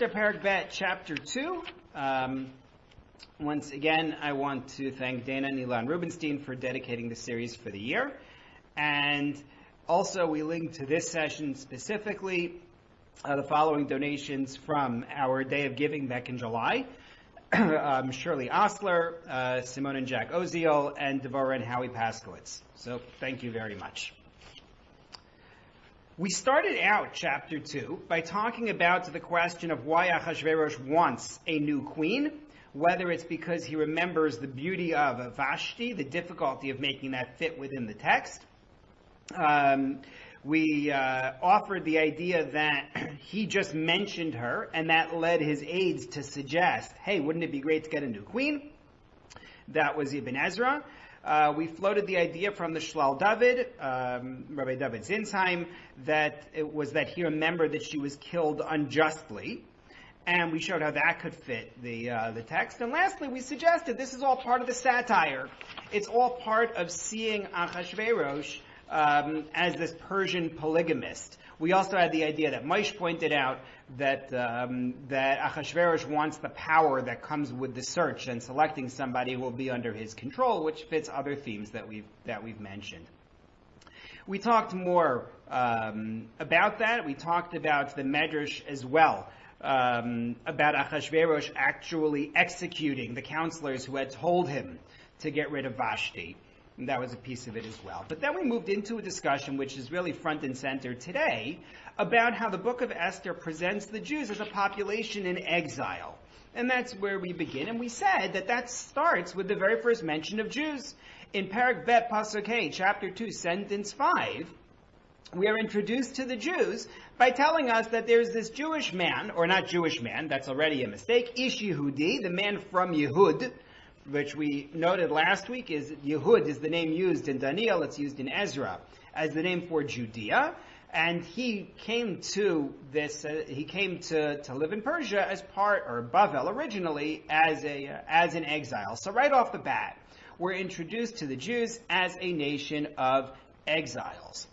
Perek Bet, Chapter 2. Once again, I want to thank Dana and Ilan Rubenstein for dedicating the series for the year. And also, we link to this session specifically the following donations from our Day of Giving back in July. Shirley Osler, Simone and Jack Oziel, and Devorah and Howie Paskowitz. So thank you very much. We started out Chapter 2 by talking about the question of why Achashverosh wants a new queen, whether it's because he remembers the beauty of Vashti, the difficulty of making that fit within the text. We offered the idea that he just mentioned her, and that led his aides to suggest, hey, wouldn't it be great to get a new queen? That was Ibn Ezra. We floated the idea from the Shlal David, Rabbi David Zinsheim, that it was that he remembered that she was killed unjustly, and we showed how that could fit the text. And lastly, we suggested this is all part of the satire. It's all part of seeing Achashverosh as this Persian polygamist. We also had the idea that Moshe pointed out that Achashverosh wants the power that comes with the search and selecting somebody who will be under his control, which fits other themes that we've mentioned. We talked more about that. We talked about the Medrash as well, about Achashverosh actually executing the counselors who had told him to get rid of Vashti. And that was a piece of it as well. But then we moved into a discussion which is really front and center today about how the book of Esther presents the Jews as a population in exile. And that's where we begin. And we said that starts with the very first mention of Jews. In Perek Bet Pasuk Hey, Chapter 2, Sentence 5, we are introduced to the Jews by telling us that there's this Jewish man, or not Jewish man, that's already a mistake, Ish Yehudi, the man from Yehud, which we noted last week is Yehud is the name used in Daniel, it's used in Ezra as the name for Judea, and he came to live in Persia as part, or Bavel originally, as an exile. So right off the bat, we're introduced to the Jews as a nation of exiles.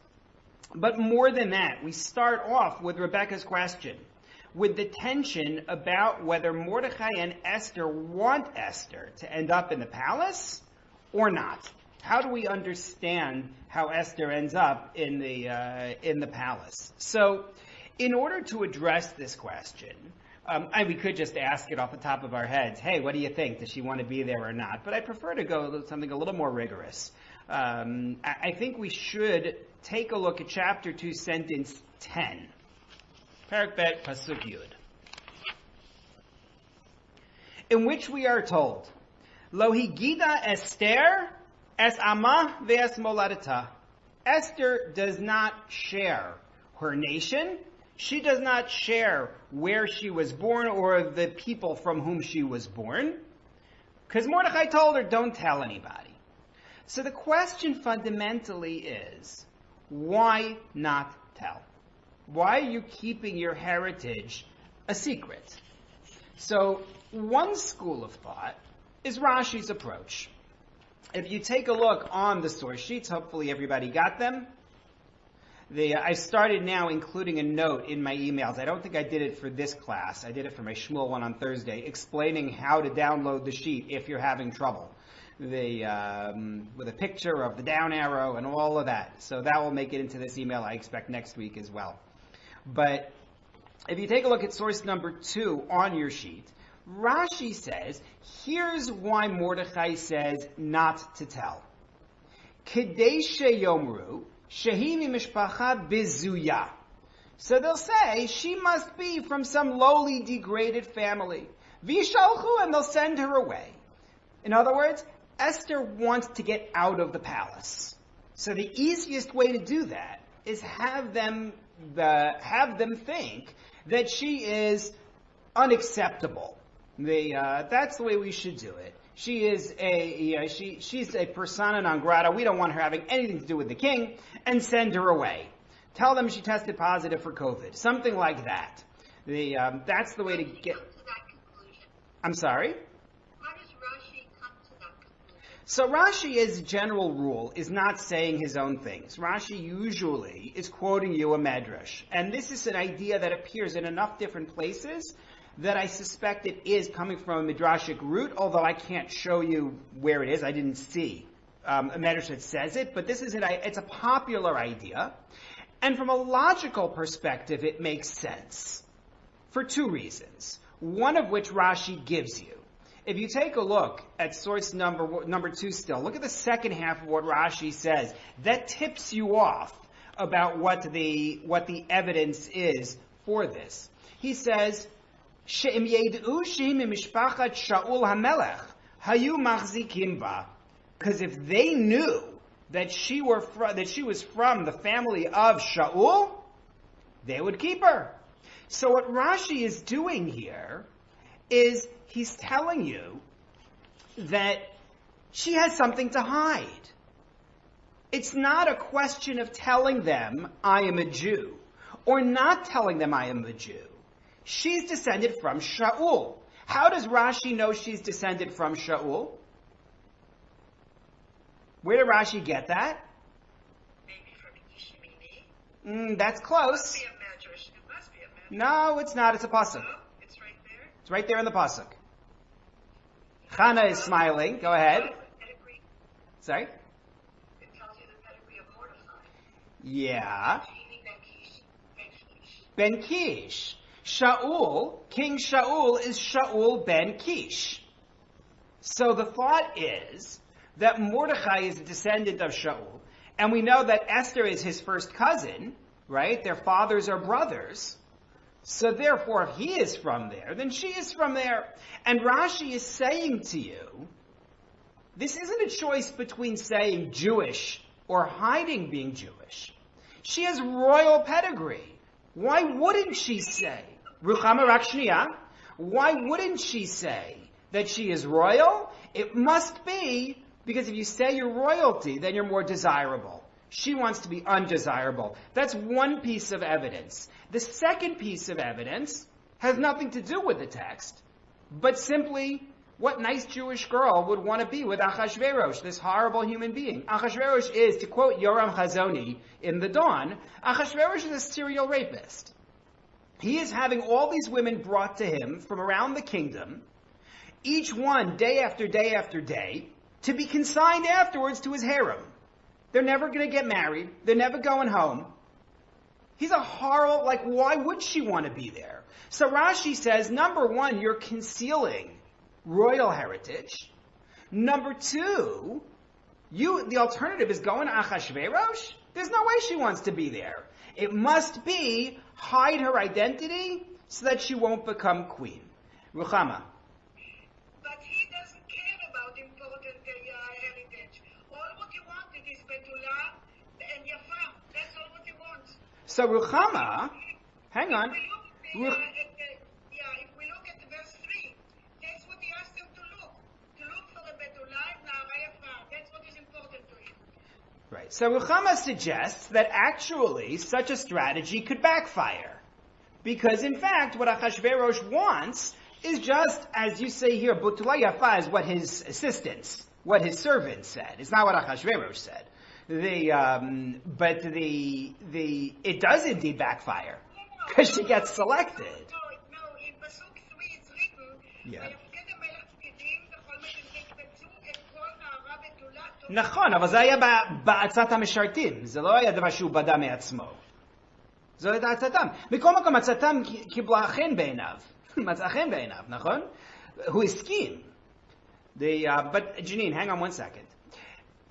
But more than that, we start off with Rebecca's question, with the tension about whether Mordechai and Esther want Esther to end up in the palace or not. How do we understand how Esther ends up in the palace? So, in order to address this question, we could just ask it off the top of our heads, hey, what do you think? Does she want to be there or not? But I prefer to go with something a little more rigorous. I think we should take a look at Chapter 2, Sentence 10. Perek Bet Pasuk Yud, in which we are told, Lo higida Esther es ama ve'es moladeta. Esther does not share her nation. She does not share where she was born or the people from whom she was born, because Mordechai told her, don't tell anybody. So the question fundamentally is, why not tell? Why are you keeping your heritage a secret? So one school of thought is Rashi's approach. If you take a look on the source sheets, hopefully everybody got them. I started now including a note in my emails. I don't think I did it for this class. I did it for my Shmuel one on Thursday, explaining how to download the sheet if you're having trouble. With a picture of the down arrow and all of that. So that will make it into this email I expect next week as well. But if you take a look at source number 2 on your sheet, Rashi says, here's why Mordechai says not to tell. Kedei sheyomru shehi mimishpacha bizuya. So they'll say, she must be from some lowly, degraded family. Vishalchu, and they'll send her away. In other words, Esther wants to get out of the palace. So the easiest way to do that is have them think that she is unacceptable. That's the way we should do it. She is she's a persona non grata. We don't want her having anything to do with the king, and send her away. Tell them she tested positive for COVID. Something like that. That's the way to get. I'm sorry? How does Rashi come to that conclusion? So Rashi, as a general rule, is not saying his own things. Rashi usually is quoting you a medrash. And this is an idea that appears in enough different places that I suspect it is coming from a midrashic root, although I can't show you where it is. I didn't see a medrash that says it, but it's a popular idea. And from a logical perspective, it makes sense for two reasons. One of which Rashi gives you. If you take a look at source number 2 still, look at the second half of what Rashi says. That tips you off about what the evidence is for this. He says, "She'im yed'u she'im mishpachat Shaul hamelech, hayu machzikim ba." Because if they knew that she was from the family of Shaul, they would keep her. So what Rashi is doing here is he's telling you that she has something to hide. It's not a question of telling them, I am a Jew, or not telling them I am a Jew. She's descended from Shaul. How does Rashi know she's descended from Shaul? Where did Rashi get that? Maybe from Yishmini. That's close. It must be a medrash. No, it's not. It's a pasuk. No, it's right there. It's right there in the pasuk. Chana is smiling. Go ahead. Pedigree. Sorry? It tells you the pedigree of Mordechai. Yeah. Ben Ben Kish. Kish. Shaul, King Shaul is Shaul ben Kish. So the thought is that Mordechai is a descendant of Shaul, and we know that Esther is his first cousin, right? Their fathers are brothers. So therefore, if he is from there, then she is from there. And Rashi is saying to you, this isn't a choice between saying Jewish or hiding being Jewish. She has royal pedigree. Why wouldn't she say, Ruchama Rakshniya, why wouldn't she say that she is royal? It must be because if you say you're royalty, then you're more desirable. She wants to be undesirable. That's one piece of evidence. The second piece of evidence has nothing to do with the text, but simply what nice Jewish girl would want to be with Achashverosh, this horrible human being. Achashverosh is, to quote Yoram Chazoni in The Dawn, Achashverosh is a serial rapist. He is having all these women brought to him from around the kingdom, each one day after day after day, to be consigned afterwards to his harem. They're never going to get married. They're never going home. He's a horrible, why would she want to be there? So Rashi says, number one, you're concealing royal heritage. Number two, the alternative is going to Achashverosh? There's no way she wants to be there. It must be hide her identity so that she won't become queen. Ruchama. But he doesn't care about important heritage. All what he wanted is Betula and Yafa. That's all what he wants. So Ruchama, hang on. If we look at verse 3, that's what he asked him to look. To look for the Betula and Yafa. That's what is important to him. Right. So Ruchama suggests that actually such a strategy could backfire. Because in fact, what Achashverosh wants is just, as you say here, Betula Yafa is what his assistants, what his servants said. It's not what Achashverosh said. But it does indeed backfire. Because she gets selected. No, in Pasuk 3 it's written, Yeah. נכון. נכון, אבל זה היה בעצת המשרתים. זה לא היה דבר שהוא בדה מעצמו. זו הייתה עצתם. מכל מקום, עצתם קיבלה חן בעיניו. מצאה חן בעיניו, נכון? הוא הסכים. But Janine, hang on one second.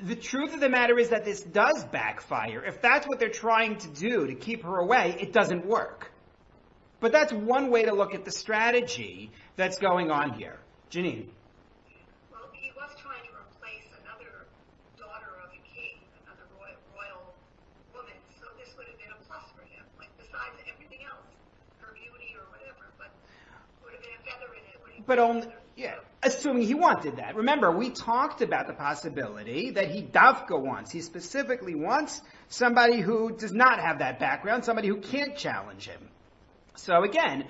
The truth of the matter is that this does backfire. If that's what they're trying to do, to keep her away, it doesn't work. But that's one way to look at the strategy that's going on here. Janine. Well, he was trying to replace another daughter of a king, another royal woman, so this would have been a plus for him, besides everything else, her beauty or whatever, but would have been a feather in it. But only, assuming he wanted that. Remember, we talked about the possibility that he dafka wants. He specifically wants somebody who does not have that background, somebody who can't challenge him. So again,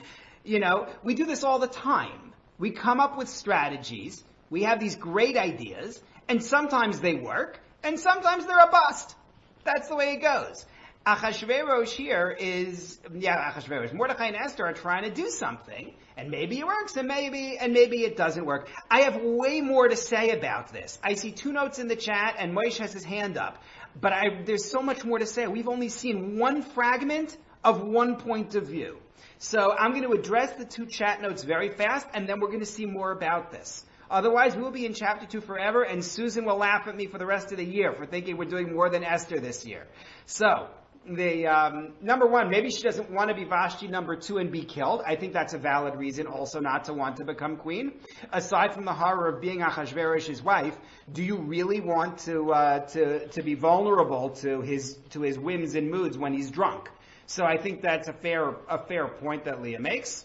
we do this all the time. We come up with strategies. We have these great ideas, and sometimes they work, and sometimes they're a bust. That's the way it goes. Achashverosh here is, Achashverosh. Mordechai and Esther are trying to do something, and maybe it works, and maybe it doesn't work. I have way more to say about this. I see 2 notes in the chat, and Moshe has his hand up. But there's so much more to say. We've only seen one fragment of one point of view. So I'm going to address the 2 chat notes very fast, and then we're going to see more about this. Otherwise, we'll be in chapter 2 forever, and Susan will laugh at me for the rest of the year for thinking we're doing more than Esther this year. So, number 1, maybe she doesn't want to be Vashti. Number 2, and be killed. I think that's a valid reason also not to want to become queen. Aside from the horror of being Achashverosh's wife, do you really want to be vulnerable to his whims and moods when he's drunk? So I think that's a fair point that Leah makes.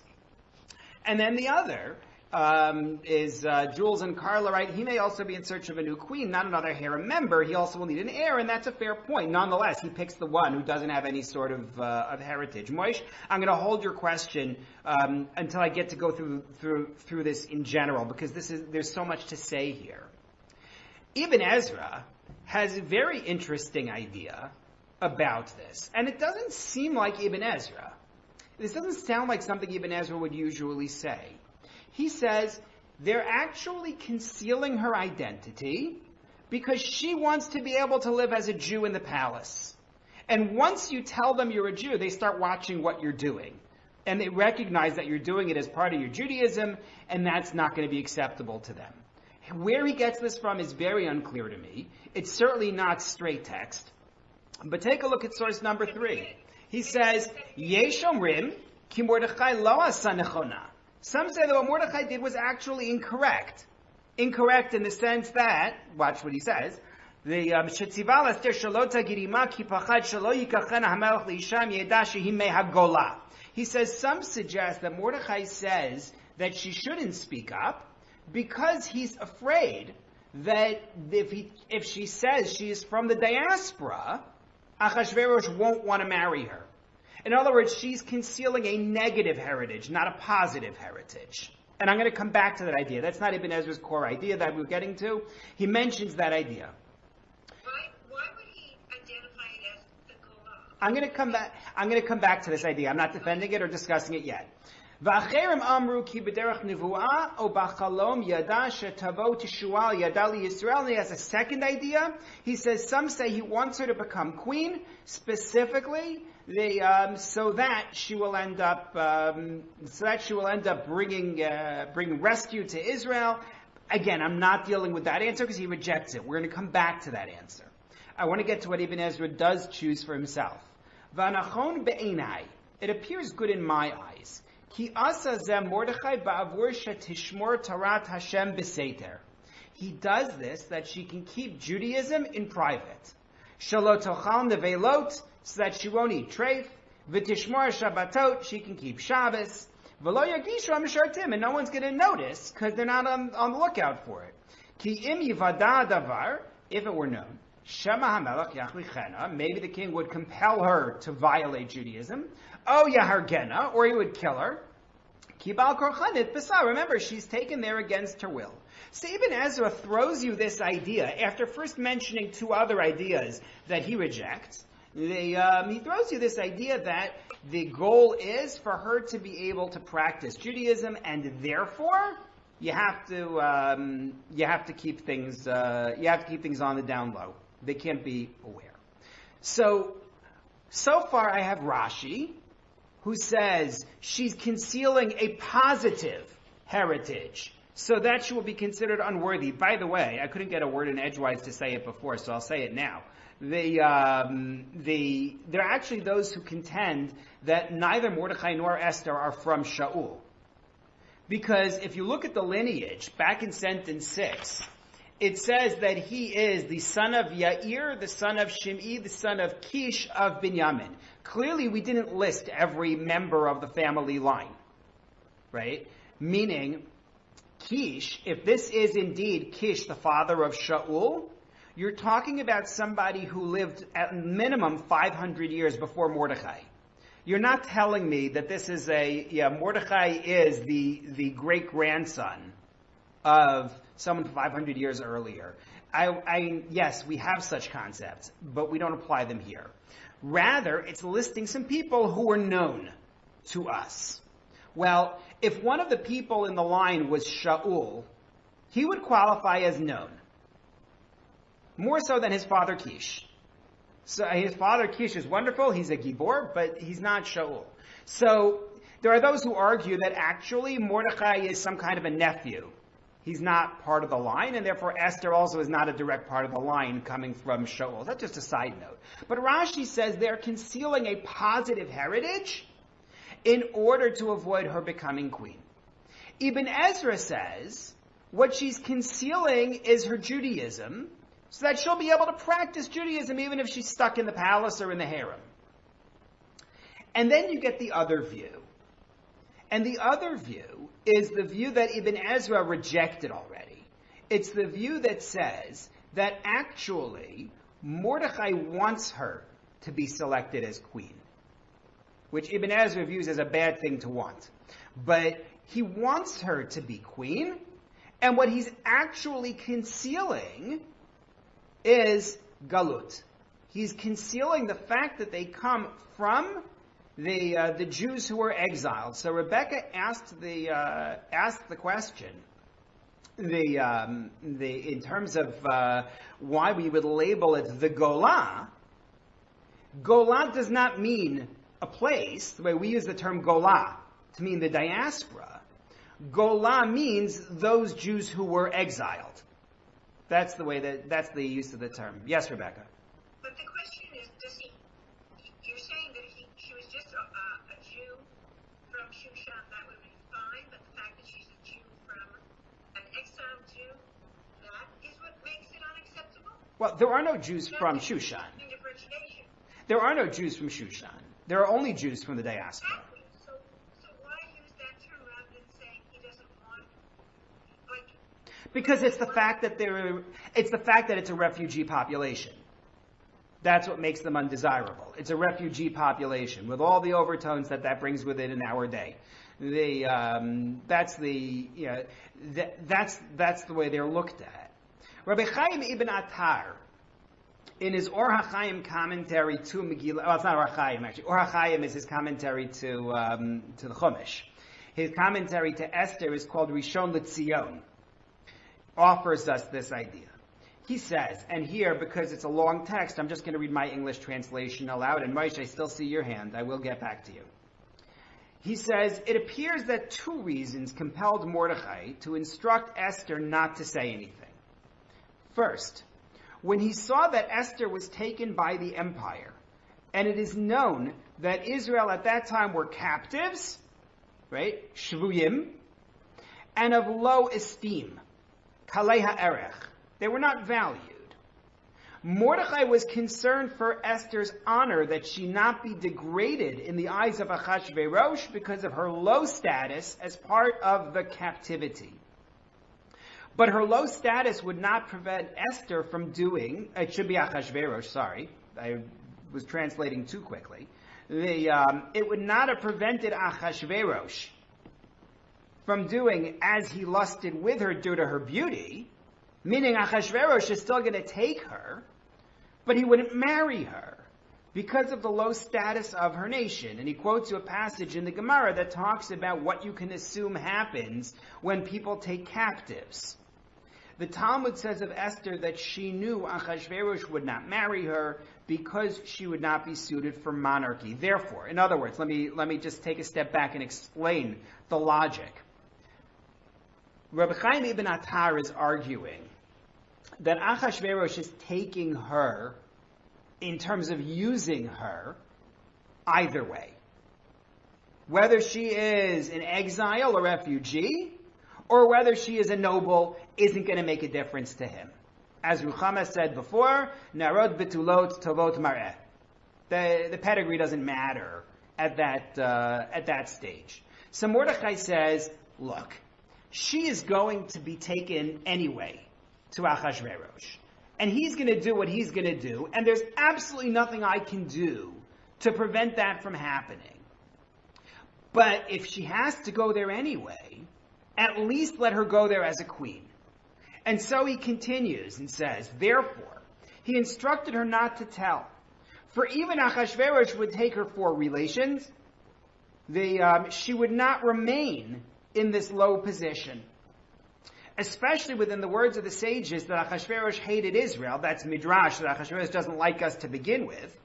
And then the other is Jules and Carla, right? He may also be in search of a new queen, not another harem member. He also will need an heir, and that's a fair point. Nonetheless, he picks the one who doesn't have any sort of heritage. Moish, I'm going to hold your question until I get to go through this in general, because there's so much to say here. Ibn Ezra has a very interesting idea about this, and it doesn't seem like Ibn Ezra. This doesn't sound like something Ibn Ezra would usually say. He says they're actually concealing her identity because she wants to be able to live as a Jew in the palace. And once you tell them you're a Jew, they start watching what you're doing. And they recognize that you're doing it as part of your Judaism, and that's not going to be acceptable to them. Where he gets this from is very unclear to me. It's certainly not straight text. But take a look at source number 3. He says, Yesh omrim ki Mordechai lo asa nechona. Some say that what Mordechai did was actually incorrect. Incorrect in the sense that, watch what he says, the Shetzival Esther shelo tagirima ki pachad shelo yikachena hamelech liisham yeda shehi mei hagola. He says some suggest that Mordechai says that she shouldn't speak up because he's afraid that if she says she is from the diaspora, Achashverosh won't want to marry her. In other words, she's concealing a negative heritage, not a positive heritage. And I'm going to come back to that idea. That's not Ibn Ezra's core idea that we're getting to. He mentions that idea. Why would he identify it as the Golah? I'm going to come back to this idea. I'm not defending it or discussing it yet. V'acherim amru ki b'derech nevuah o b'chalom yada shetavo tishual yada li Yisrael. And he has a second idea. He says some say he wants her to become queen, specifically so that she will end up bringing rescue to Israel. Again, I'm not dealing with that answer because he rejects it. We're going to come back to that answer. I want to get to what Ibn Ezra does choose for himself. V'anachon be'enai. It appears good in my eyes. Ki asa zeh Mordechai ba'avur shetishmor Tarat Hashem b'seiter. He does this that she can keep Judaism in private. Shelo tochal nevelot, so that she won't eat treif. V'tishmor Shabbatot, she can keep Shabbos. V'lo yagishu mishartim, and no one's going to notice because they're not on the lookout for it. Ki im yivada davar, if it were known, Shema hamelach yachlichena, maybe the king would compel her to violate Judaism. Oh yahargena, or he would kill her. Kibal korchanit b'sar. Remember, she's taken there against her will. So Ibn Ezra throws you this idea after first mentioning 2 other ideas that he rejects. He throws you this idea that the goal is for her to be able to practice Judaism, and therefore you have to keep things on the down low. They can't be aware. So far I have Rashi, who says she's concealing a positive heritage, so that she will be considered unworthy. By the way, I couldn't get a word in edgewise to say it before, so I'll say it now. There are actually those who contend that neither Mordechai nor Esther are from Shaul. Because if you look at the lineage, back in sentence 6, it says that he is the son of Yair, the son of Shimei, the son of Kish of Binyamin. Clearly, we didn't list every member of the family line, right? Meaning, Kish, if this is indeed Kish, the father of Shaul, you're talking about somebody who lived at minimum 500 years before Mordechai. You're not telling me that this is Mordechai is the great-grandson of someone 500 years earlier. Yes, we have such concepts, but we don't apply them here. Rather, it's listing some people who were known to us. Well, if one of the people in the line was Shaul, he would qualify as known. More so than his father Kish. So his father Kish is wonderful, he's a Gibor, but he's not Shaul. So there are those who argue that actually Mordechai is some kind of a nephew. He's not part of the line, and therefore Esther also is not a direct part of the line coming from Shaul. That's just a side note. But Rashi says they're concealing a positive heritage in order to avoid her becoming queen. Ibn Ezra says what she's concealing is her Judaism, so that she'll be able to practice Judaism even if she's stuck in the palace or in the harem. And then you get the other view. And the other view is the view that Ibn Ezra rejected already. It's the view that says that actually Mordechai wants her to be selected as queen, which Ibn Ezra views as a bad thing to want. But he wants her to be queen, and what he's actually concealing is galut. He's concealing the fact that they come from the Jews who were exiled. So Rebecca asked the question in terms of why we would label it the Golah. Golah does not mean a place the way we use the term Golah to mean the diaspora. Golah means those Jews who were exiled. That's the use of the term. Yes, Rebecca. But the question is, you're saying that she was just a Jew from Shushan, that would be fine, but the fact that she's a Jew from an exiled Jew, that is what makes it unacceptable? Well, there are no Jews from Shushan. There are no Jews from Shushan. There are only Jews from the diaspora. Exactly. So why use that term rather than saying he doesn't want, because it's the fact that it's a refugee population. That's what makes them undesirable. It's a refugee population with all the overtones that brings with it in our day. That's the way they're looked at. Rabbi Chaim ibn Attar, in his Or HaChaim commentary to Megillah, well, it's not Or HaChaim actually. Or HaChaim is his commentary to the Chumash. His commentary to Esther is called Rishon LeZion. Offers us this idea. He says, and here, because it's a long text, I'm just going to read my English translation aloud, and Moshe, I still see your hand. I will get back to you. He says, it appears that two reasons compelled Mordechai to instruct Esther not to say anything. First, when he saw that Esther was taken by the empire, and it is known that Israel at that time were captives, right, shvuyim, and of low esteem, kalei ha'erech, they were not valued. Mordechai was concerned for Esther's honor, that she not be degraded in the eyes of Achashverosh because of her low status as part of the captivity. But her low status would not prevent Esther from doing, it should be Achashverosh, sorry, I was translating too quickly. It would not have prevented Achashverosh from doing as he lusted with her due to her beauty, meaning Achashverosh is still going to take her, but he wouldn't marry her because of the low status of her nation. And he quotes you a passage in the Gemara that talks about what you can assume happens when people take captives. The Talmud says of Esther that she knew Achashverosh would not marry her because she would not be suited for monarchy. Therefore, in other words, let me just take a step back and explain the logic. Rabbi Chaim ibn Attar is arguing that Achashverosh is taking her in terms of using her either way. Whether she is an exile or refugee, or whether she is a noble, isn't going to make a difference to him. As Ruchama said before, Narod betulot tovot mareh. The pedigree doesn't matter at that stage. So Mordechai says, look, she is going to be taken anyway to Achashverosh. And he's going to do what he's going to do, and there's absolutely nothing I can do to prevent that from happening. But if she has to go there anyway, at least let her go there as a queen. And so he continues and says, therefore, he instructed her not to tell, For even Achashverosh would take her for relations. She would not remain in this low position. Especially within the words of the sages that Achashverosh hated Israel. That's Midrash, that Achashverosh doesn't like us to begin with.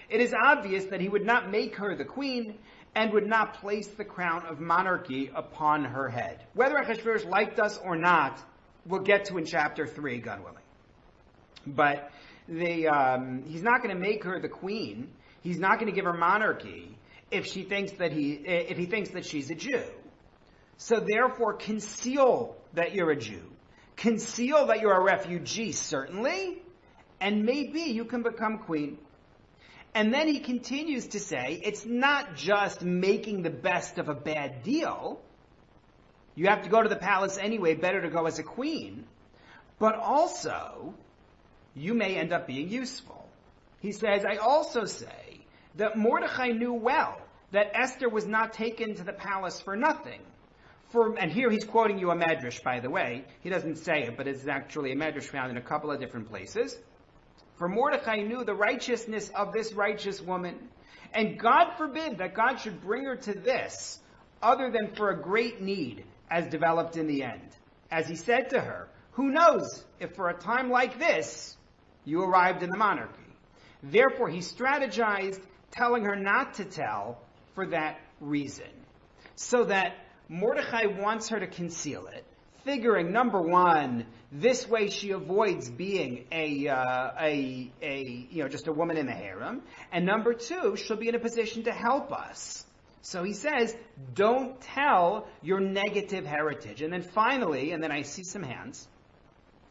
It is obvious that he would not make her the queen and would not place the crown of monarchy upon her head. Whether Achashverosh liked us or not, we'll get to in chapter 3, God willing. But he's not going to make her the queen. He's not going to give her monarchy if he thinks that she's a Jew. So therefore, conceal that you're a Jew. Conceal that you're a refugee, certainly, and maybe you can become queen. And then he continues to say, it's not just making the best of a bad deal. You have to go to the palace anyway, better to go as a queen. But also, you may end up being useful. He says, I also say that Mordechai knew well that Esther was not taken to the palace for nothing. And here he's quoting you a medrash, by the way. He doesn't say it, but it's actually a medrash found in a couple of different places. For Mordechai knew the righteousness of this righteous woman. And God forbid that God should bring her to this, other than for a great need, as developed in the end. As he said to her, who knows if for a time like this, you arrived in the monarchy. Therefore he strategized, telling her not to tell for that reason. So that Mordechai wants her to conceal it, figuring, number one, this way she avoids being just a woman in the harem, and number two, she'll be in a position to help us. So he says, don't tell your negative heritage. And then finally, and then I see some hands,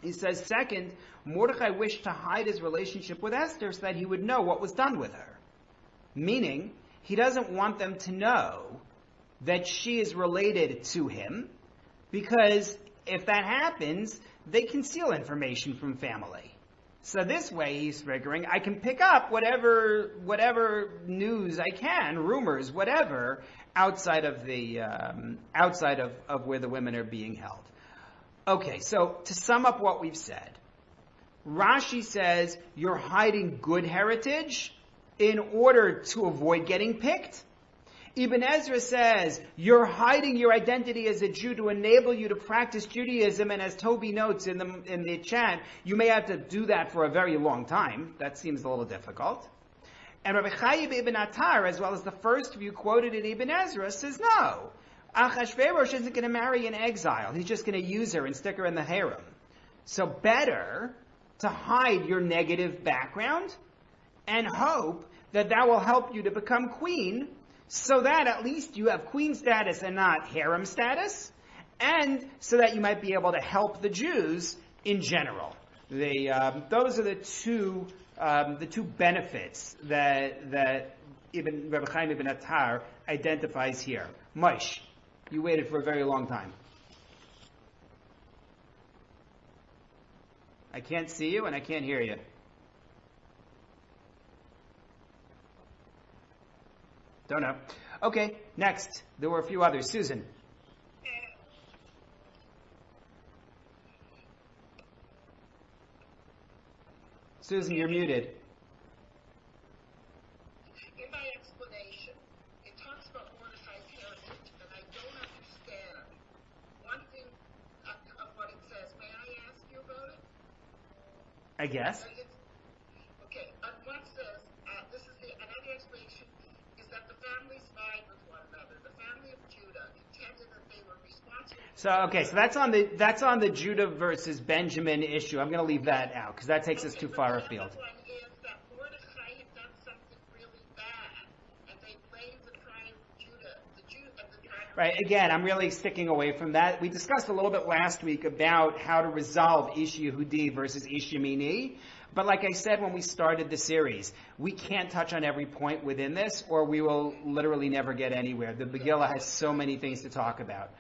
he says, second, Mordechai wished to hide his relationship with Esther so that he would know what was done with her. Meaning, he doesn't want them to know that she is related to him, because if that happens, they conceal information from family. So this way, he's figuring, I can pick up whatever news I can, rumors, whatever, outside of where the women are being held. Okay, so to sum up what we've said, Rashi says you're hiding good heritage in order to avoid getting picked. Ibn Ezra says, you're hiding your identity as a Jew to enable you to practice Judaism, and as Toby notes in the chat, you may have to do that for a very long time. That seems a little difficult. And Rabbi Chaim ibn Attar, as well as the first view quoted in Ibn Ezra, says no. Achashverosh isn't going to marry an exile. He's just going to use her and stick her in the harem. So better to hide your negative background and hope that will help you to become queen, so that at least you have queen status and not harem status, and so that you might be able to help the Jews in general. Those are the two benefits that Rabbi Chaim ibn Attar identifies here. Moshe, you waited for a very long time. I can't see you and I can't hear you. Don't know. Okay, next. There were a few others. Susan. Susan, you're muted. In my explanation, it talks about Mordechai's heritage, and I don't understand one thing of what it says. May I ask you about it? I guess. Okay, one says, this is another explanation, is that the families vied with one another. The family of Judah contended that they were responsible. So that's on the Judah versus Benjamin issue. I'm going to leave that out because that takes us too far afield. The other one is that Mordechai had done something really bad, and they blamed the tribe of Judah, the tribe of Right. Again, I'm really sticking away from that. We discussed a little bit last week about how to resolve Ish Yehudi versus Ish Yemini. But like I said when we started the series, we can't touch on every point within this, or we will literally never get anywhere. The Megillah has so many things to talk about.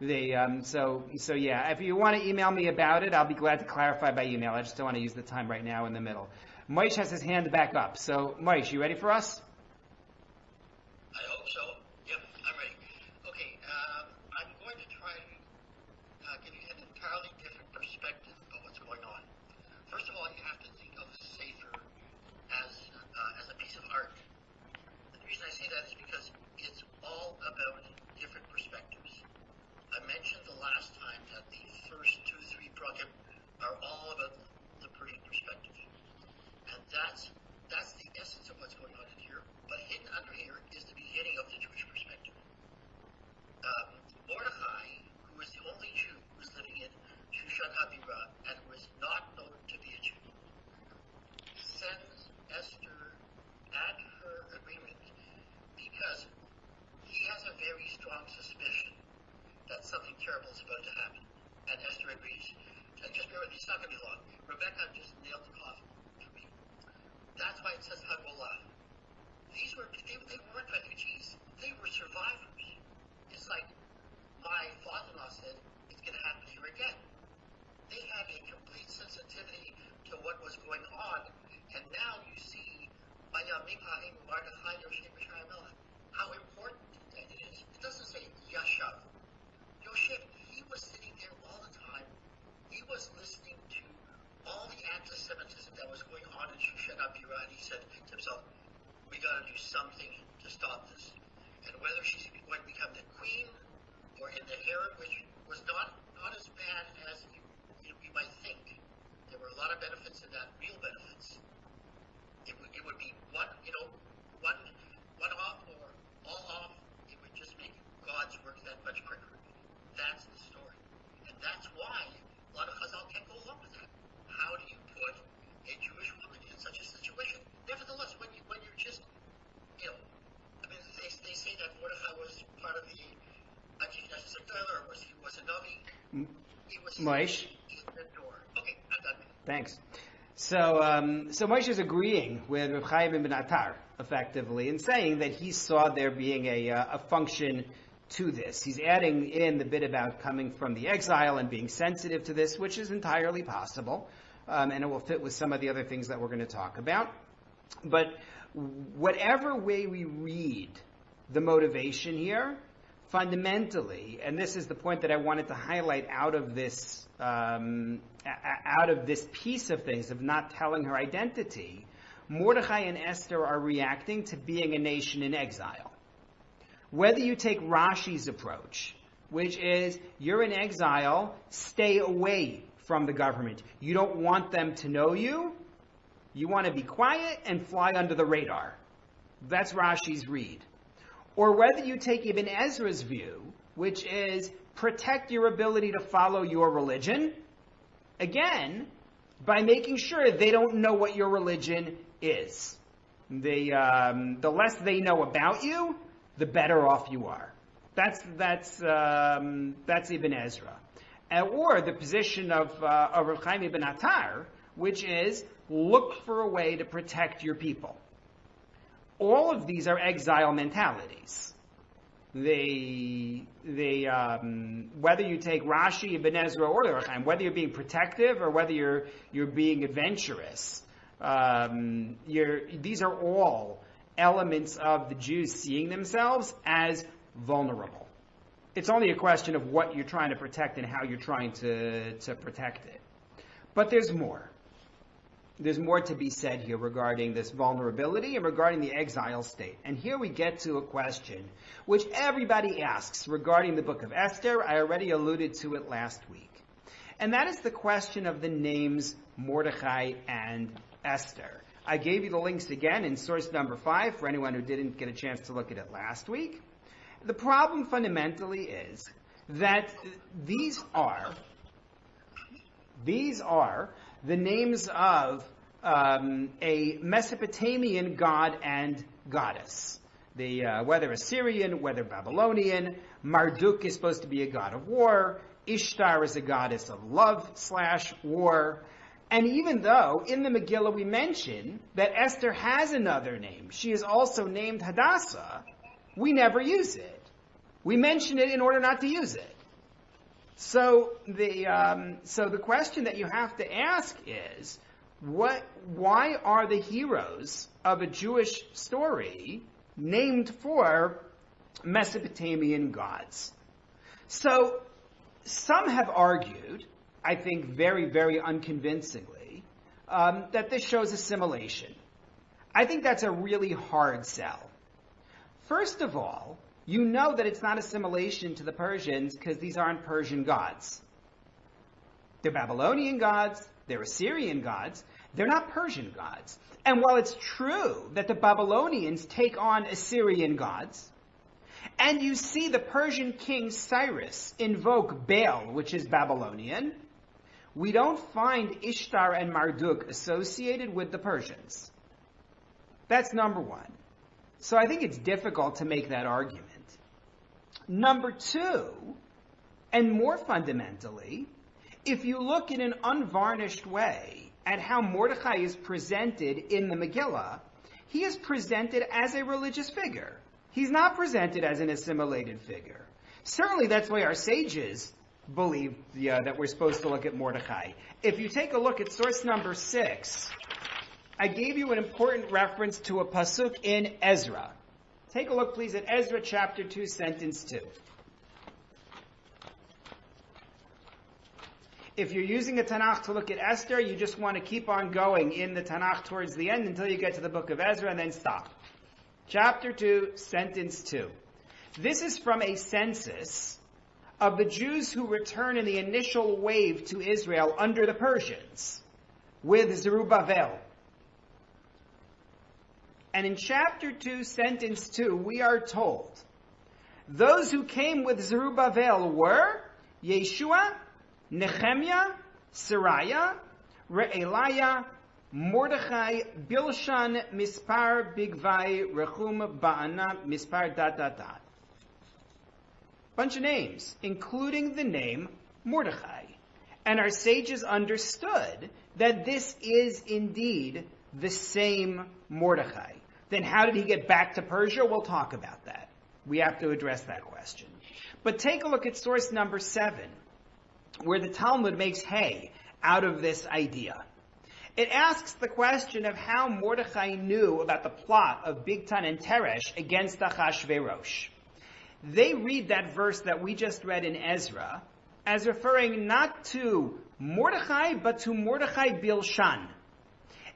So yeah, if you want to email me about it, I'll be glad to clarify by email. I just don't want to use the time right now in the middle. Moshe has his hand back up. So Moshe, you ready for us? I hope so. Yep, I'm ready. Okay, I'm going to try and give you an entirely different perspective of what's going on. First of all, you have to think of Sefer as terrible is about to happen. And Esther agrees. And just bear with me, it's not going to be long. Rebecca just nailed the coffin for me. That's why it says Hagolah. They weren't refugees. They were survivors. It's like my father-in-law said, it's going to happen here again. They had a complete sensitivity to what was going on, and now you see how important that is. It doesn't say Yashav. Yosef, he was sitting there all the time. He was listening to all the anti-Semitism that was going on in Shushan Abira, and he said to himself, we got to do something to stop this. And whether she's going to become the queen or in the harem, which was not as bad as you might think. There were a lot of benefits in that, real benefits. It would be one off or all off. It would just make God's work that much quicker. That's the story. And that's why a lot of Chazal can't go along with that. How do you put a Jewish woman in such a situation? Nevertheless, when you're just, they say that Mordechai was part of the Untitled or he was a Navi. He was Moshe. the door. Okay, I'm done. Thanks. So Moshe is agreeing with Reb Chaim ibn Attar, effectively, and saying that he saw there being a function to this. He's adding in the bit about coming from the exile and being sensitive to this, which is entirely possible, and it will fit with some of the other things that we're going to talk about. But whatever way we read the motivation here, fundamentally, and this is the point that I wanted to highlight out of this piece of things, of not telling her identity, Mordechai and Esther are reacting to being a nation in exile. Whether you take Rashi's approach, which is you're in exile, stay away from the government. You don't want them to know you. You want to be quiet and fly under the radar. That's Rashi's read. Or whether you take Ibn Ezra's view, which is protect your ability to follow your religion, again, by making sure they don't know what your religion is. The less they know about you, the better off you are. That's Ibn Ezra. Or the position of Reb Chaim ibn Attar, which is look for a way to protect your people. All of these are exile mentalities. Whether you take Rashi, Ibn Ezra, or Reb Chaim, whether you're being protective or whether you're being adventurous, these are all elements of the Jews seeing themselves as vulnerable. It's only a question of what you're trying to protect and how you're trying to protect it. But there's more. There's more to be said here regarding this vulnerability and regarding the exile state. And here we get to a question which everybody asks regarding the book of Esther. I already alluded to it last week. And that is the question of the names Mordechai and Esther. I gave you the links again in source number 5 for anyone who didn't get a chance to look at it last week. The problem fundamentally is that these are the names of a Mesopotamian god and goddess. Whether Assyrian, whether Babylonian, Marduk is supposed to be a god of war, Ishtar is a goddess of love/war, and even though in the Megillah we mention that Esther has another name, she is also named Hadassah, we never use it. We mention it in order not to use it. So the question that you have to ask is, why are the heroes of a Jewish story named for Mesopotamian gods? So some have argued, I think very, very unconvincingly, that this shows assimilation. I think that's a really hard sell. First of all, you know that it's not assimilation to the Persians because these aren't Persian gods. They're Babylonian gods, they're Assyrian gods, they're not Persian gods. And while it's true that the Babylonians take on Assyrian gods, and you see the Persian king Cyrus invoke Baal, which is Babylonian, we don't find Ishtar and Marduk associated with the Persians. That's number one. So I think it's difficult to make that argument. Number two, And more fundamentally, if you look in an unvarnished way at how Mordechai is presented in the Megillah, he is presented as a religious figure. He's not presented as an assimilated figure. Certainly that's why our sages believe that we're supposed to look at Mordechai. If you take a look at source number 6, I gave you an important reference to a pasuk in Ezra. Take a look, please, at Ezra chapter 2, sentence 2. If you're using a Tanakh to look at Esther, you just want to keep on going in the Tanakh towards the end until you get to the book of Ezra and then stop. Chapter 2, sentence 2. This is from a census of the Jews who return in the initial wave to Israel under the Persians with Zerubbabel. And in chapter 2, sentence 2, we are told, those who came with Zerubbabel were Yeshua, Nehemiah, Sariah, Re'eliah, Mordechai, Bilshan, Mispar, Bigvai, Rechum, Ba'ana, Mispar, ... Bunch of names, including the name Mordechai. And our sages understood that this is indeed the same Mordechai. Then how did he get back to Persia? We'll talk about that. We have to address that question. But take a look at source number 7, where the Talmud makes hay out of this idea. It asks the question of how Mordechai knew about the plot of Bigtan and Teresh against Achashverosh. They read that verse that we just read in Ezra as referring not to Mordechai, but to Mordechai Bilshan.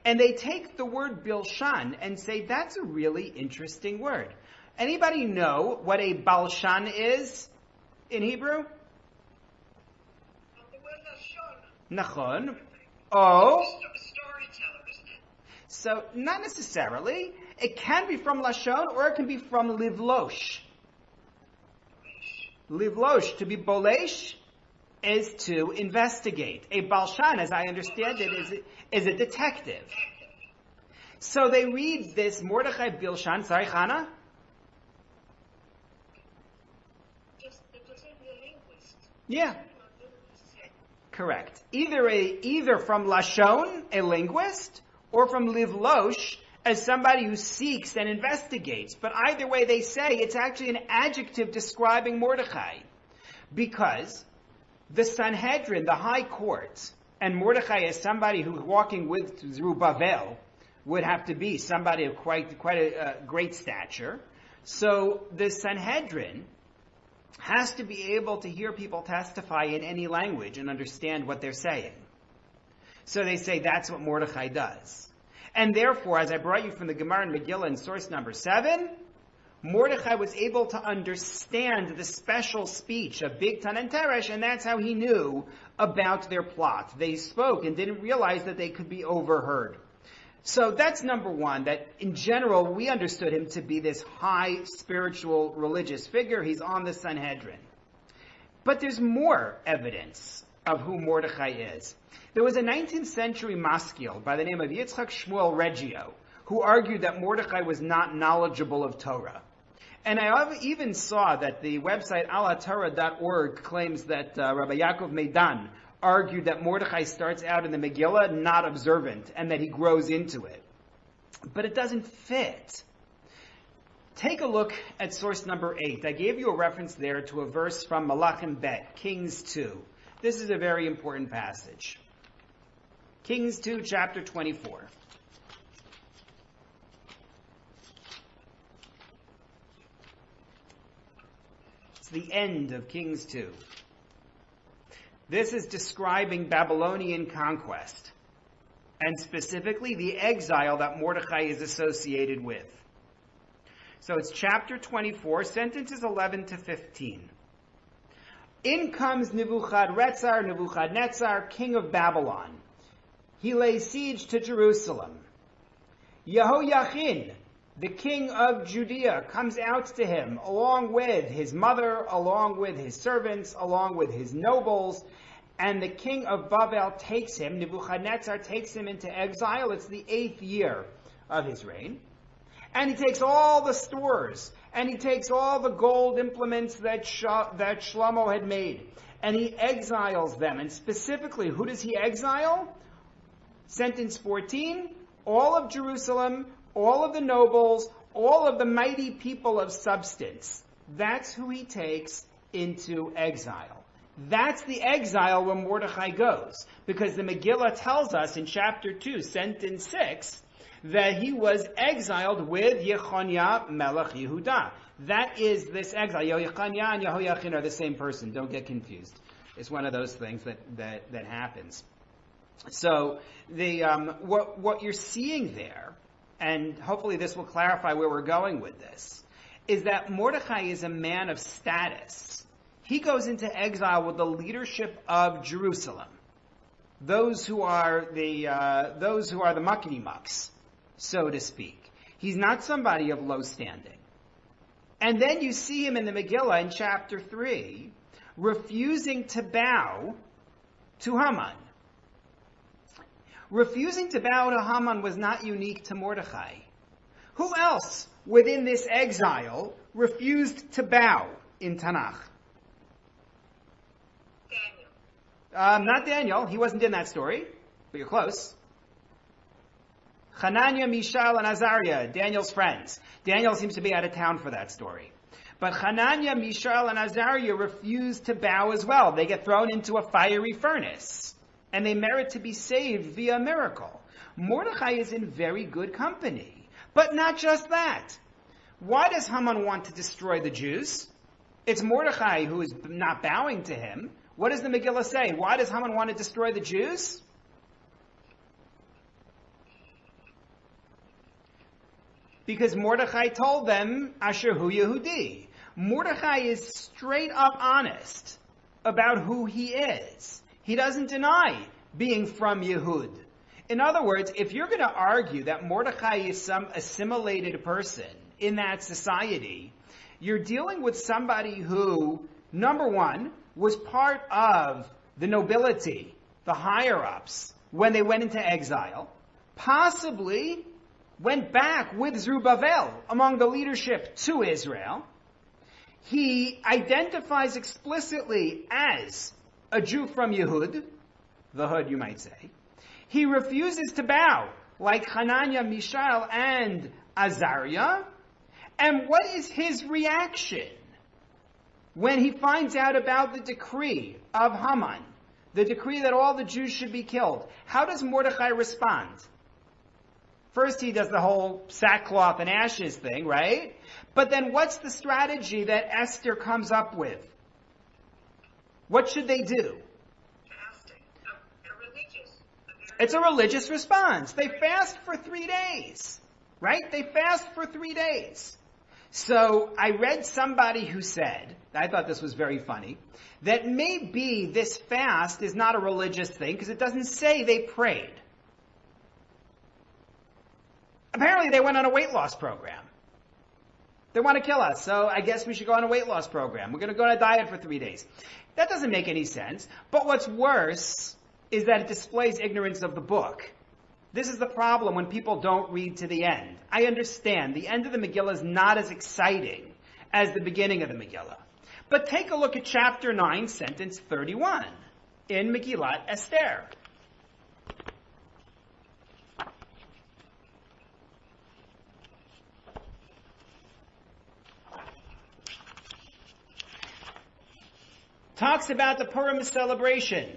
And they take the word Bilshan and say, that's a really interesting word. Anybody know what a Balshan is in Hebrew? Nachon. Oh. Storyteller, isn't it? So, not necessarily. It can be from Lashon, or it can be from Livlosh. Livlosh, to be bolesh, is to investigate. A Balshan, as I understand it, is a detective. So they read this Mordechai Bilshan. Sorry, Chana? Just a linguist. Yeah. Correct. Either from Lashon, a linguist, or from Livlosh, as somebody who seeks and investigates. But either way they say it's actually an adjective describing Mordechai. Because the Sanhedrin, the high court, and Mordechai as somebody who's walking with Zerubbabel would have to be somebody of quite a great stature. So the Sanhedrin has to be able to hear people testify in any language and understand what they're saying. So they say that's what Mordechai does. And therefore, as I brought you from the Gemara and Megillah in source number 7, Mordechai was able to understand the special speech of Bigtan and Teresh, and that's how he knew about their plot. They spoke and didn't realize that they could be overheard. So that's number 1, that in general, we understood him to be this high spiritual religious figure. He's on the Sanhedrin. But there's more evidence of who Mordechai is. There was a 19th century maskil by the name of Yitzchak Shmuel Reggio who argued that Mordechai was not knowledgeable of Torah. And I even saw that the website alatorah.org claims that Rabbi Yaakov Meidan argued that Mordechai starts out in the Megillah not observant and that he grows into it. But it doesn't fit. Take a look at source number 8. I gave you a reference there to a verse from Malachim Bet, Kings 2. This is a very important passage. Kings 2, chapter 24. It's the end of Kings 2. This is describing Babylonian conquest, and specifically the exile that Mordechai is associated with. So it's chapter 24, sentences 11 to 15. In comes Nebuchadnezzar, king of Babylon. He lays siege to Jerusalem. Yehoiachin, the king of Judea, comes out to him along with his mother, along with his servants, along with his nobles, and the king of Babel takes him, Nebuchadnezzar takes him into exile. It's the 8th year of his reign. And he takes all the stores, and he takes all the gold implements that Shlomo had made, and he exiles them. And specifically, who does he exile? Sentence 14, all of Jerusalem, all of the nobles, all of the mighty people of substance. That's who he takes into exile. That's the exile where Mordechai goes. Because the Megillah tells us in chapter 2, sentence 6, that he was exiled with Yechoniah Melech Yehudah. That is this exile. Yechoniah and Yehoiachin are the same person. Don't get confused. It's one of those things that happens. So what you're seeing there, and hopefully this will clarify where we're going with this, is that Mordechai is a man of status. He goes into exile with the leadership of Jerusalem, those who are the muckety mucks, so to speak. He's not somebody of low standing. And then you see him in the Megillah in chapter 3, refusing to bow to Haman. Refusing to bow to Haman was not unique to Mordechai. Who else within this exile refused to bow in Tanakh? Daniel. Not Daniel. He wasn't in that story, but you're close. Hananiah, Mishael, and Azariah, Daniel's friends. Daniel seems to be out of town for that story. But Hananiah, Mishael, and Azariah refuse to bow as well. They get thrown into a fiery furnace, and they merit to be saved via a miracle. Mordechai is in very good company. But not just that. Why does Haman want to destroy the Jews? It's Mordechai who is not bowing to him. What does the Megillah say? Why does Haman want to destroy the Jews? Because Mordechai told them, Asher hu Yehudi. Mordechai is straight up honest about who he is. He doesn't deny being from Yehud. In other words, if you're going to argue that Mordechai is some assimilated person in that society, you're dealing with somebody who, number one, was part of the nobility, the higher-ups, when they went into exile, possibly went back with Zerubbabel among the leadership to Israel. He identifies explicitly as a Jew from Yehud, the hood you might say. He refuses to bow, like Hananiah, Mishael, and Azariah. And what is his reaction when he finds out about the decree of Haman, the decree that all the Jews should be killed? How does Mordechai respond? First, he does the whole sackcloth and ashes thing, right? But then what's the strategy that Esther comes up with? What should they do? Fasting. It's a religious response. They fast for 3 days, right? They fast for 3 days. So I read somebody who said, I thought this was very funny, that maybe this fast is not a religious thing because it doesn't say they prayed. Apparently they went on a weight loss program. They want to kill us, so I guess we should go on a weight loss program. We're going to go on a diet for 3 days. That doesn't make any sense. But what's worse is that it displays ignorance of the book. This is the problem when people don't read to the end. I understand the end of the Megillah is not as exciting as the beginning of the Megillah. But take a look at chapter 9, sentence 31 in Megillat Esther. Talks about the Purim celebration.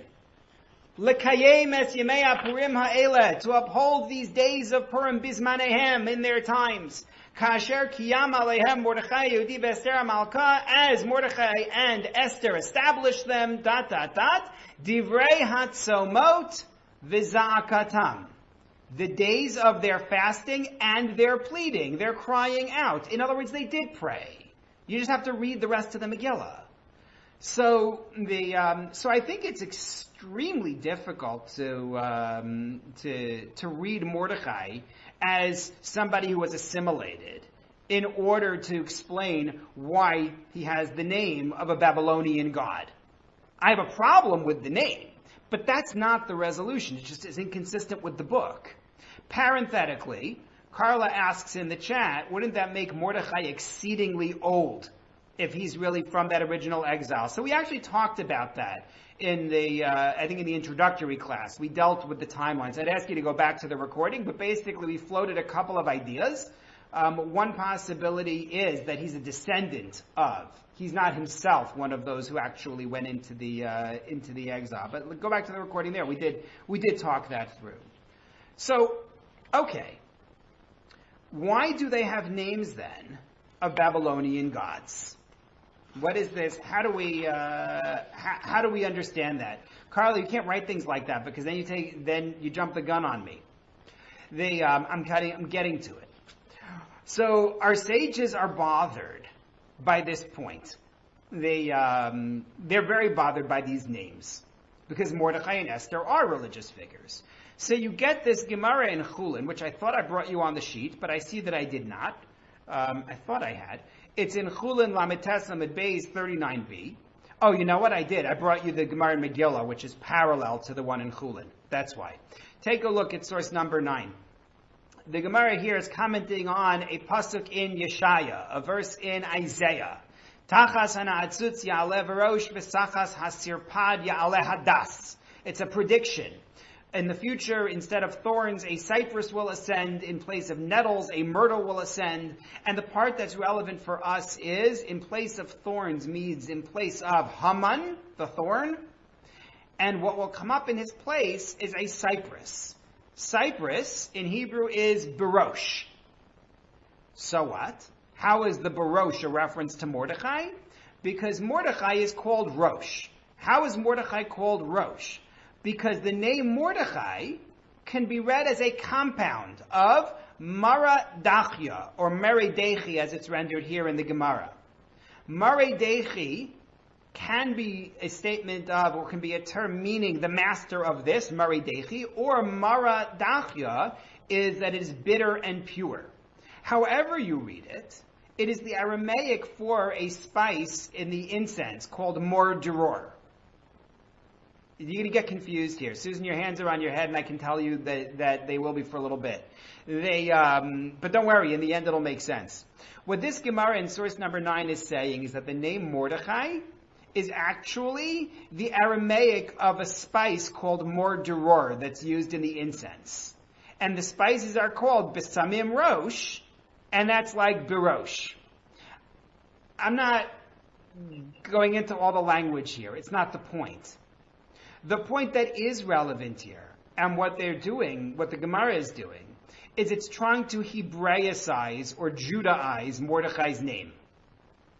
L'kayem es yemei Purim ha'ele, to uphold these days of Purim bismanehem, in their times. Kasher kiyam alehem Mordechai Yehudi v'Esther Malka, as Mordechai and Esther established them, divrei hatzomot v'za'akatam. The days of their fasting and their pleading, their crying out. In other words, they did pray. You just have to read the rest of the Megillah. So I think it's extremely difficult to read Mordechai as somebody who was assimilated in order to explain why he has the name of a Babylonian god. I have a problem with the name, but that's not the resolution. It just is inconsistent with the book. Parenthetically, Carla asks in the chat, wouldn't that make Mordechai exceedingly old if he's really from that original exile? So we actually talked about that in the, I think in the introductory class. We dealt with the timelines. I'd ask you to go back to the recording, but basically we floated a couple of ideas. One possibility is that he's a descendant of. He's not himself one of those who actually went into the exile. But go back to the recording there. We did talk that through. So, okay. Why do they have names then of Babylonian gods? What is this? How do we understand that? Carla, you can't write things like that because then you jump the gun on me. I'm getting to it. So our sages are bothered by this point. They're very bothered by these names because Mordechai and Esther are religious figures. So you get this Gemara in Chulin, which I thought I brought you on the sheet, but I see that I did not. I thought I had. It's in Chulin Lametes Lamed Beis 39b. Oh, you know what I did? I brought you the Gemara in Megillah, which is parallel to the one in Chulin. That's why. Take a look at source number 9. The Gemara here is commenting on a pasuk in Yeshaya, a verse in Isaiah. Tachas hana'atzutz ya'aleh v'rosh v'sachas hasirpad ya'aleh hadas. It's a prediction. In the future, instead of thorns, a cypress will ascend. In place of nettles, a myrtle will ascend. And the part that's relevant for us is, in place of thorns means in place of Haman, the thorn. And what will come up in his place is a cypress. Cypress, in Hebrew, is Borosh. So what? How is the Borosh a reference to Mordechai? Because Mordechai is called Rosh. How is Mordechai called Rosh? Because the name Mordechai can be read as a compound of Maradachya, or Meredechi, as it's rendered here in the Gemara. Meredechi can be a statement of, or can be a term meaning the master of this, Meredechi, or Maradachya is that it is bitter and pure. However you read it, it is the Aramaic for a spice in the incense called Morderor. You're going to get confused here. Susan, your hands are on your head, and I can tell you that they will be for a little bit. But don't worry, in the end it'll make sense. What this Gemara in source number 9 is saying is that the name Mordechai is actually the Aramaic of a spice called Morderor that's used in the incense. And the spices are called Besamim Rosh, and that's like Birosh. I'm not going into all the language here. It's not the point. The point that is relevant here, and what they're doing, what the Gemara is doing, is it's trying to Hebraicize or Judaize Mordechai's name.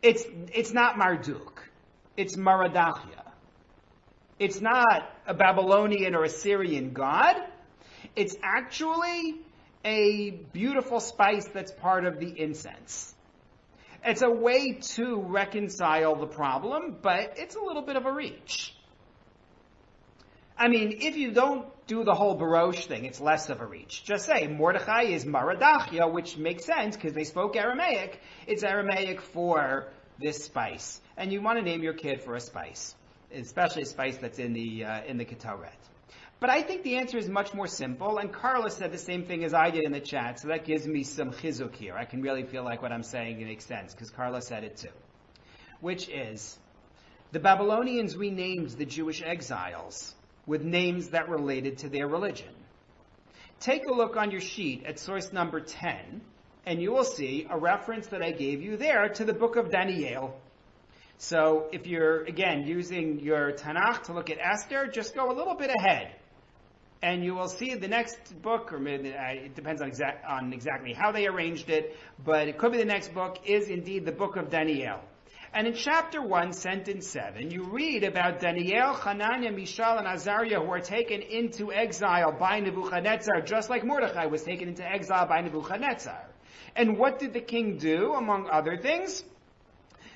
It's not Marduk. It's Maradachya. It's not a Babylonian or Assyrian god. It's actually a beautiful spice that's part of the incense. It's a way to reconcile the problem, but it's a little bit of a reach. I mean, if you don't do the whole Barosh thing, it's less of a reach. Just say, Mordechai is Maradachya, which makes sense because they spoke Aramaic. It's Aramaic for this spice. And you want to name your kid for a spice, especially a spice that's in the Ketoret. But I think the answer is much more simple, and Carla said the same thing as I did in the chat, so that gives me some chizuk here. I can really feel like what I'm saying makes sense, because Carla said it too. Which is, the Babylonians renamed the Jewish exiles with names that related to their religion. Take a look on your sheet at source number 10, and you will see a reference that I gave you there to the book of Daniel. So if you're, again, using your Tanakh to look at Esther, just go a little bit ahead. And you will see the next book, or maybe, it depends on exactly how they arranged it, but it could be the next book, is indeed the book of Daniel. And in chapter 1, sentence 7, you read about Daniel, Hananiah, Mishael, and Azariah, who are taken into exile by Nebuchadnezzar, just like Mordechai was taken into exile by Nebuchadnezzar. And what did the king do, among other things?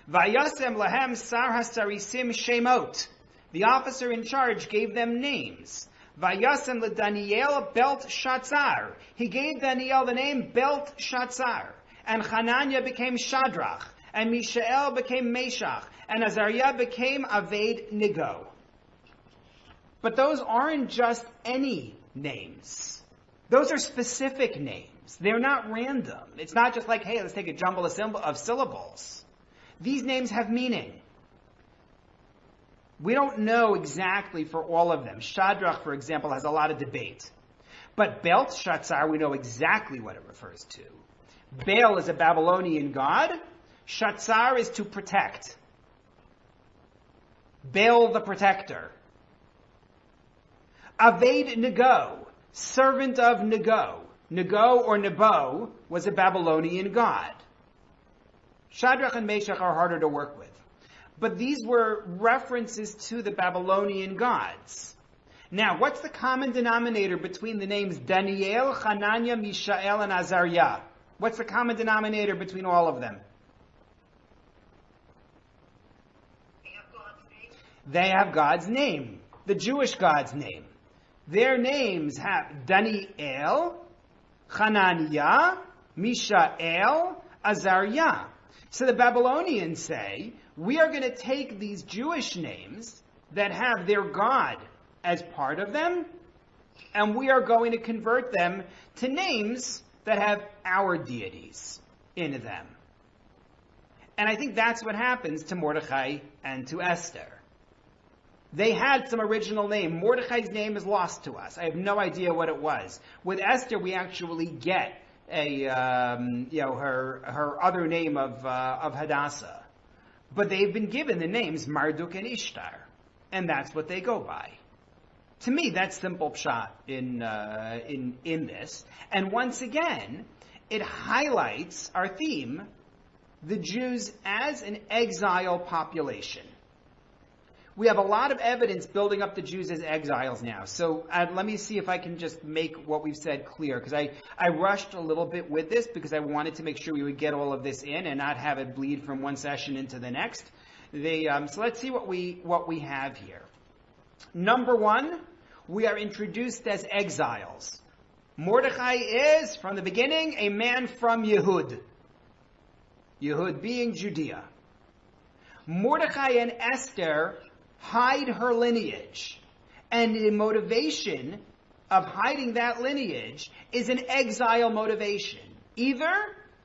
Vayasem lahem sar hasarisim shemot. The officer in charge gave them names. Vayasem leDaniel Belteshazzar. He gave Daniel the name Belteshazzar. And Hananiah became Shadrach. And Mishael became Meshach. And Azariah became Abed-Nego. But those aren't just any names. Those are specific names. They're not random. It's not just like, hey, let's take a jumble of syllables. These names have meaning. We don't know exactly for all of them. Shadrach, for example, has a lot of debate. But Belshazzar, we know exactly what it refers to. Baal is a Babylonian god. Shatzar is to protect. Baal the protector. Aved Nego, servant of Nego. Nego or Nebo was a Babylonian god. Shadrach and Meshach are harder to work with. But these were references to the Babylonian gods. Now, what's the common denominator between the names Daniel, Hananiah, Mishael, and Azariah? What's the common denominator between all of them? They have God's name, the Jewish God's name. Their names have Daniel, Hananiah, Mishael, Azariah. So the Babylonians say, we are going to take these Jewish names that have their God as part of them, and we are going to convert them to names that have our deities in them. And I think that's what happens to Mordechai and to Esther. They had some original name. Mordechai's name is lost to us. I have no idea what it was. With Esther, we actually get her other name of Hadassah. But they've been given the names Marduk and Ishtar, and that's what they go by. To me, that's simple pshat in this. And once again, it highlights our theme, the Jews as an exile population. We have a lot of evidence building up the Jews as exiles now. So let me see if I can just make what we've said clear, because I rushed a little bit with this because I wanted to make sure we would get all of this in and not have it bleed from one session into the next. So let's see what we have here. Number one, we are introduced as exiles. Mordechai is, from the beginning, a man from Yehud. Yehud being Judea. Mordechai and Esther hide her lineage. And the motivation of hiding that lineage is an exile motivation. Either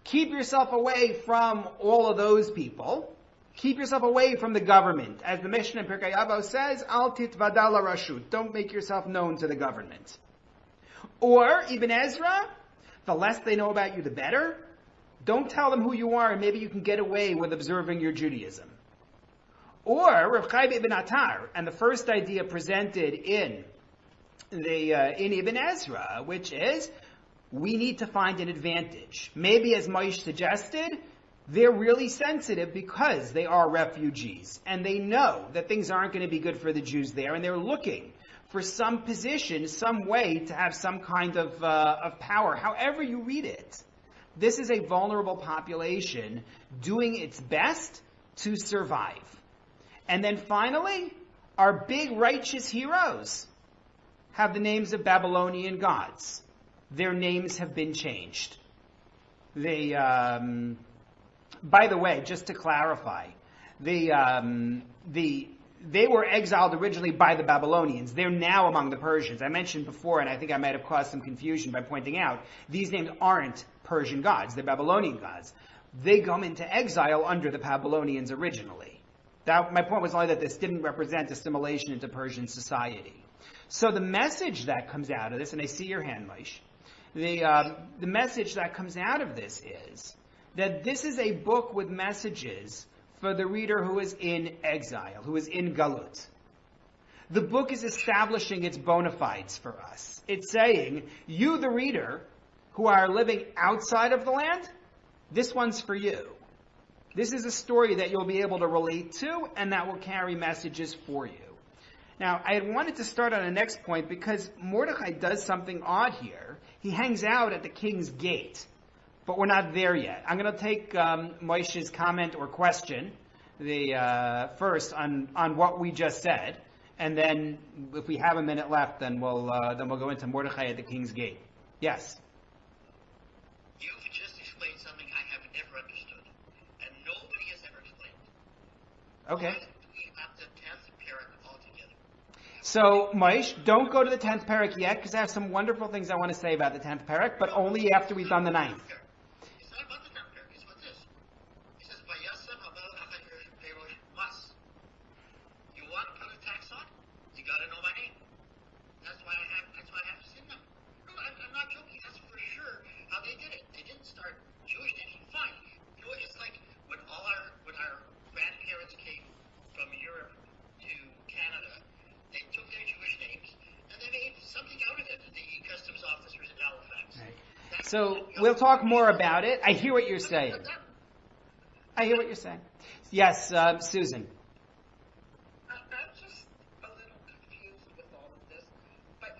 keep yourself away from all of those people, keep yourself away from the government. As the Mishnah in Pirkei Avos says, Al titvada larashut, don't make yourself known to the government. Or, Ibn Ezra, the less they know about you, the better. Don't tell them who you are, and maybe you can get away with observing your Judaism. Or Rav Chaim ibn Attar, and the first idea presented in Ibn Ezra, which is, we need to find an advantage. Maybe, as Moshe suggested, they're really sensitive because they are refugees, and they know that things aren't going to be good for the Jews there, and they're looking for some position, some way to have some kind of power. However you read it, this is a vulnerable population doing its best to survive. And then finally, our big righteous heroes have the names of Babylonian gods. Their names have been changed. They, by the way, just to clarify, they were exiled originally by the Babylonians. They're now among the Persians. I mentioned before, and I think I might have caused some confusion by pointing out, these names aren't Persian gods. They're Babylonian gods. They come into exile under the Babylonians originally. My point was only that this didn't represent assimilation into Persian society. So the message that comes out of this, and I see your hand, Moshe, the message that comes out of this is that this is a book with messages for the reader who is in exile, who is in Galut. The book is establishing its bona fides for us. It's saying, you, the reader, who are living outside of the land, this one's for you. This is a story that you'll be able to relate to, and that will carry messages for you. Now, I had wanted to start on the next point because Mordechai does something odd here. He hangs out at the king's gate, but we're not there yet. I'm going to take Moshe's comment or question first on what we just said, and then if we have a minute left, then we'll go into Mordechai at the king's gate. Yes. You've just explained something I have never understood, and nobody has ever explained. Okay. Why do we have the 10th parak altogether? So, Moish, don't go to the 10th parak yet, because I have some wonderful things I want to say about the 10th parak, but only after we've done the 9th. It's not about the 10th parak. It's what this. It says, "Vayasem hamelech achar Perosh mas." You want to put a tax on? You got to know my name. That's why I have to send them. No, I'm not joking. That's for sure how they did it. They didn't start Jewish names. Fine. You know, it's like when our grandparents came from Europe to Canada, they took their Jewish names and they made something out of it. The customs officers in Halifax. Right. So we'll talk more about it. I hear what you're saying. I hear what you're saying. Yes, Susan. I'm just a little confused with all of this. But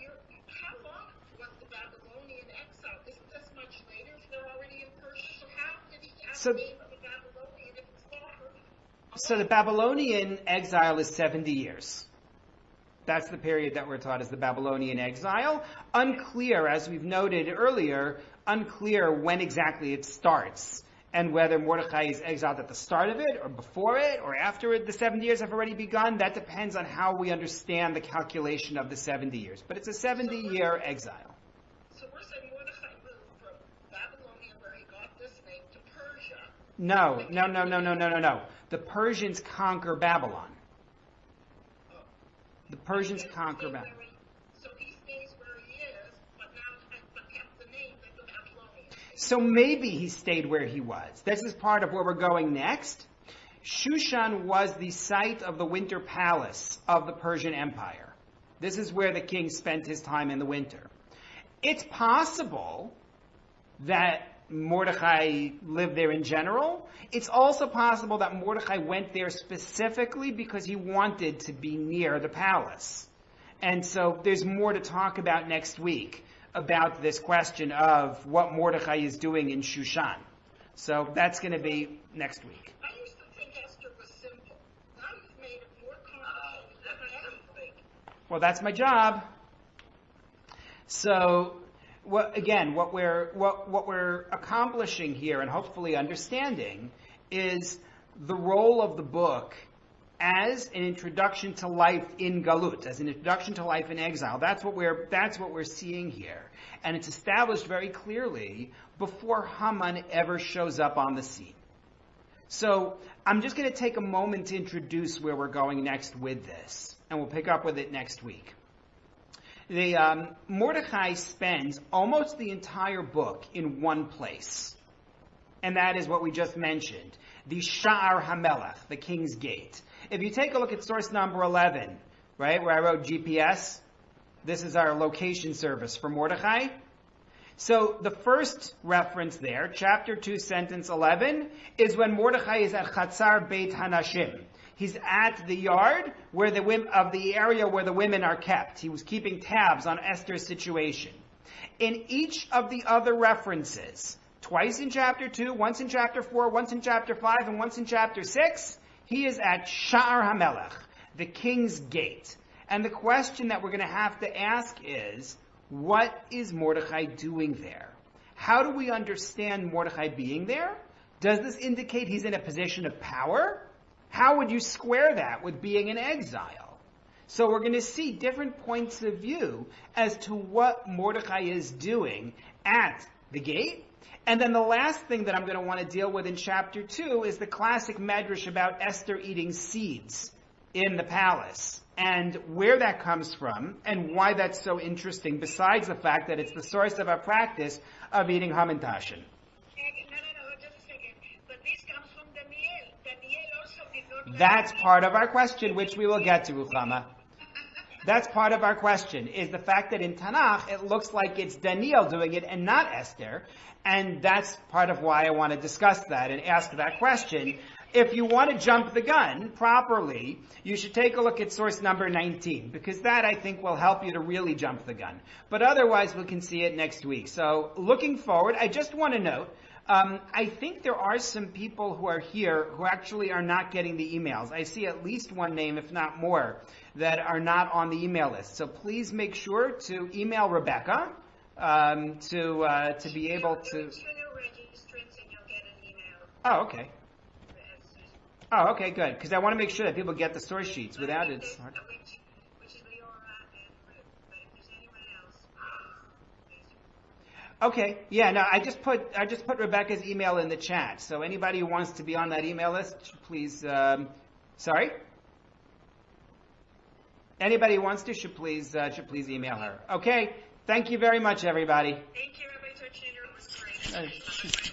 how long was the Babylonian exile? Isn't this much later if they're already in Persia? So how did he have the name of the Babylonian if it's longer? So the Babylonian exile is 70 years. That's the period that we're taught as the Babylonian exile. Unclear, as we've noted earlier, unclear when exactly it starts, and whether Mordechai is exiled at the start of it, or before it, or after it, the 70 years have already begun. That depends on how we understand the calculation of the 70 years. But it's a 70-year exile. So we're saying Mordechai moved from Babylonian, where he got this name, to Persia. No. The Persians conquer Babylon. The Persians conquer Babylon. So he stays where he is, but kept the name of the Babylonian. So maybe he stayed where he was. This is part of where we're going next. Shushan was the site of the winter palace of the Persian Empire. This is where the king spent his time in the winter. It's possible that Mordechai lived there in general. It's also possible that Mordechai went there specifically because he wanted to be near the palace. And so there's more to talk about next week about this question of what Mordechai is doing in Shushan. So that's going to be next week. I used to think Esther was simple. Now you've made it more complicated than anything. Well, that's my job. So, what we're accomplishing here and hopefully understanding is the role of the book as an introduction to life in Galut, as an introduction to life in exile. That's what we're seeing here, and it's established very clearly before Haman ever shows up on the scene. So I'm just going to take a moment to introduce where we're going next with this, and we'll pick up with it next week. Mordechai spends almost the entire book in one place. And that is what we just mentioned. The Sha'ar HaMelech, the King's Gate. If you take a look at source number 11, right, where I wrote GPS, this is our location service for Mordechai. So the first reference there, chapter 2, sentence 11, is when Mordechai is at Chatzar Beit Hanashim. He's at the yard where the area where the women are kept. He was keeping tabs on Esther's situation. In each of the other references, twice in chapter 2, once in chapter 4, once in chapter 5, and once in chapter 6, he is at Sha'ar HaMelech, the King's Gate. And the question that we're going to have to ask is, what is Mordechai doing there? How do we understand Mordechai being there? Does this indicate he's in a position of power? How would you square that with being in exile? So we're going to see different points of view as to what Mordechai is doing at the gate. And then the last thing that I'm going to want to deal with in chapter 2 is the classic medrash about Esther eating seeds in the palace, and where that comes from, and why that's so interesting, besides the fact that it's the source of our practice of eating hamantashen. No, just a second. But this comes from Daniel. Daniel also did not... That's part of our question, which we will get to, Ruchama. That's part of our question, is the fact that in Tanakh, it looks like it's Daniel doing it and not Esther. And that's part of why I want to discuss that and ask that question. If you want to jump the gun properly, you should take a look at source number 19, because that, I think, will help you to really jump the gun. But otherwise, we can see it next week. So looking forward, I just want to note, I think there are some people who are here who actually are not getting the emails. I see at least one name, if not more, that are not on the email list. So please make sure to email Rebecca to be able to... Oh, okay. Oh, okay, good. Because I want to make sure that people get the source sheets. Without it, it's hard. Which is your Okay. Yeah. No, I just put Rebecca's email in the chat. So anybody who wants to be on that email list, please. Sorry. Anybody who wants to should please email her. Okay. Thank you very much, everybody. Thank you, Rabbi Torczyner. It was great.